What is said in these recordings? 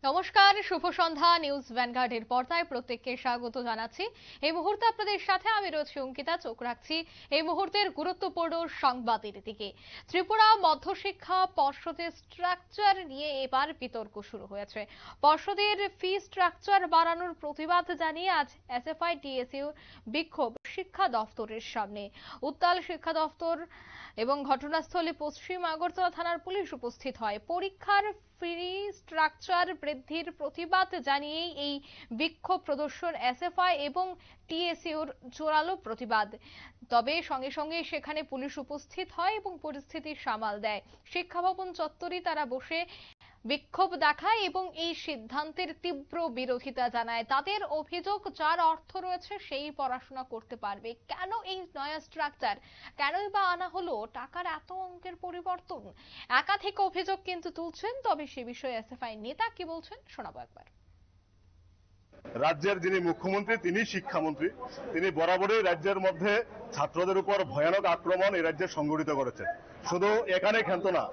নমস্কার, শুভ সন্ধ্যা। নিউজ ভ্যানগার্ডের পর্দায় প্রত্যেককে স্বাগত জানাচ্ছি। এই মুহূর্তে আপনাদের সাথে আমি রয়েছি অঙ্কিতা। চোখ রাখছি এই মুহূর্তের গুরুত্বপূর্ণ সংবাদের দিকে। ত্রিপুরা মধ্যশিক্ষা পর্ষদের স্ট্রাকচার নিয়ে এবার বিতর্ক শুরু হয়েছে। পর্ষদের ফি স্ট্রাকচার বাড়ানোর প্রতিবাদ জানিয়ে আজ এসএফআই টিএসইউ বিক্ষোভ শিক্ষা দফতরের সামনে। উত্তাল শিক্ষা দফতর এবং ঘটনাস্থলে পশ্চিম আগরতলা থানার পুলিশ উপস্থিত হয়। পরীক্ষার ফি স্ট্রাকচার বৃদ্ধির প্রতিবাদ জানিয়েই এই বিক্ষোভ প্রদর্শন এসএফআই এবং টিএসইউর জোরালো প্রতিবাদ। তবে সঙ্গে সঙ্গে সেখানে পুলিশ উপস্থিত হয় এবং পরিস্থিতি সামাল দেয়। শিক্ষা ভবন চত্বরে তারা বসে বিক্ষোভ দেখায় এবং এই সিদ্ধান্তের তীব্র বিরোধিতা জানায়। তাদের অভিযোগ, যার অর্থ রয়েছে সেই পড়াশোনা করতে পারবে। কেন এই নয়া স্ট্রাকচার, কেনই বা আনা হলো, টাকার এত অঙ্কের পরিবর্তন? একাধিক অভিযোগ কিন্তু তুলছেন। তবে সে বিষয়ে এসএফআই নেতা কি বলছেন শোনাবো একবার। রাজ্যের যিনি মুখ্যমন্ত্রী তিনি শিক্ষামন্ত্রী, তিনি বরাবরই রাজ্যের মধ্যে ছাত্রদের উপর ভয়ানক আক্রমণ এই রাজ্যে সংঘটিত করেছেন। শুধু এখানে ক্ষান্ত না,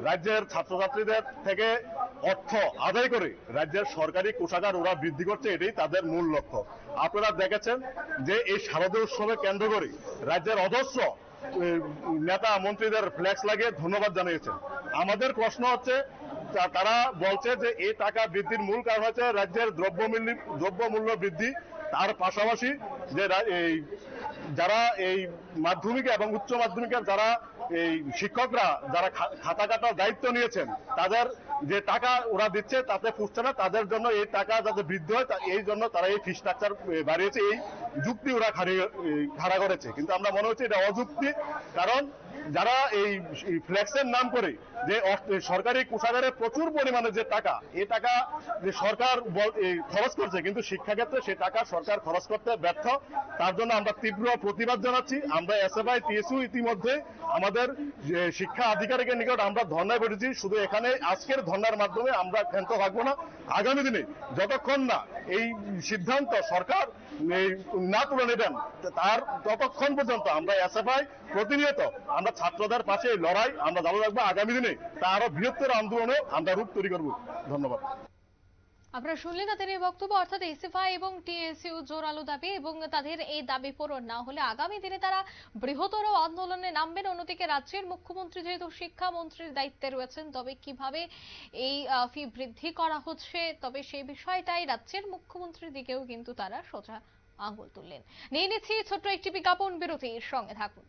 রাজ্যের ছাত্রছাত্রীদের থেকে অর্থ আদায় করে রাজ্যের সরকারি কোষাগার ওরা বৃদ্ধি করছে, এটাই তাদের মূল লক্ষ্য। আপনারা দেখেছেন যে এই শারদীয় উৎসবে কেন্দ্র করে রাজ্যের অজস্র নেতা মন্ত্রীদের ফ্ল্যাক্স লাগিয়ে ধন্যবাদ জানিয়েছেন। আমাদের প্রশ্ন হচ্ছে, তারা বলছে যে এই টাকা বৃদ্ধির মূল কারণ হচ্ছে রাজ্যের দ্রব্যমূল্য বৃদ্ধি। তার পাশাপাশি যে যারা এই মাধ্যমিক এবং উচ্চ মাধ্যমিকের যারা এই শিক্ষকরা যারা খাতা কাটার দায়িত্ব নিয়েছেন, তাদের যে টাকা ওরা দিচ্ছে তাতে পুষছে না। তাদের জন্য এই টাকা যাতে বৃদ্ধি হয় এই জন্য তারা এই ফি স্ট্রাকচার বাড়িয়েছে। এই যুক্তি ওরা খাড়া করেছে, কিন্তু আমরা মনে হচ্ছে এটা অযুক্তি। কারণ যারা এই ফ্লেক্সের নাম করে যে সরকারি কোষাগারে প্রচুর পরিমাণে যে টাকা, এই টাকা যে সরকার খরচ করছে, কিন্তু শিক্ষাক্ষেত্রে সে টাকা সরকার খরচ করতে ব্যর্থ। তার জন্য আমরা তীব্র প্রতিবাদ জানাচ্ছি। আমরা এসএফআই টিএসইউ ইতিমধ্যে আমাদের শিক্ষা আধিকারিকের নিকট আমরা ধর্নায় বসেছি। শুধু এখানে আজকের ধর্নার মাধ্যমে আমরা ক্ষান্ত থাকবো না। আগামী দিনে যতক্ষণ না এই সিদ্ধান্ত সরকার না তুলে নেবেন, তার ততক্ষণ পর্যন্ত আমরা এসএফআই প্রতিনিয়ত আমরা ছাত্রদের পাশে লড়াই আমরা চালু রাখবো। আগামী দিনে তা আরো বৃহত্তর আন্দোলনে আমরা রূপ তৈরি করব। ধন্যবাদ। আপনারা শুনলেন তাদের এই বক্তব্য, অর্থাৎ এসএফআই এবং টিএসইউ জোরালো দাবি, এবং তাদের এই দাবি পূরণ না হলে আগামী দিনে তারা বৃহত্তর আন্দোলনে নামবেন। অন্যদিকে রাজ্যের মুখ্যমন্ত্রী যেহেতু শিক্ষামন্ত্রীর দায়িত্বে রয়েছেন, তবে কিভাবে এই ফি বৃদ্ধি করা হচ্ছে, তবে সেই বিষয়টাই রাজ্যের মুখ্যমন্ত্রীর দিকেও কিন্তু তারা সোজা আঙুল তুললেন। নিয়ে নিচ্ছি ছোট্ট একটি বিজ্ঞাপন বিরতির সঙ্গে থাকুন।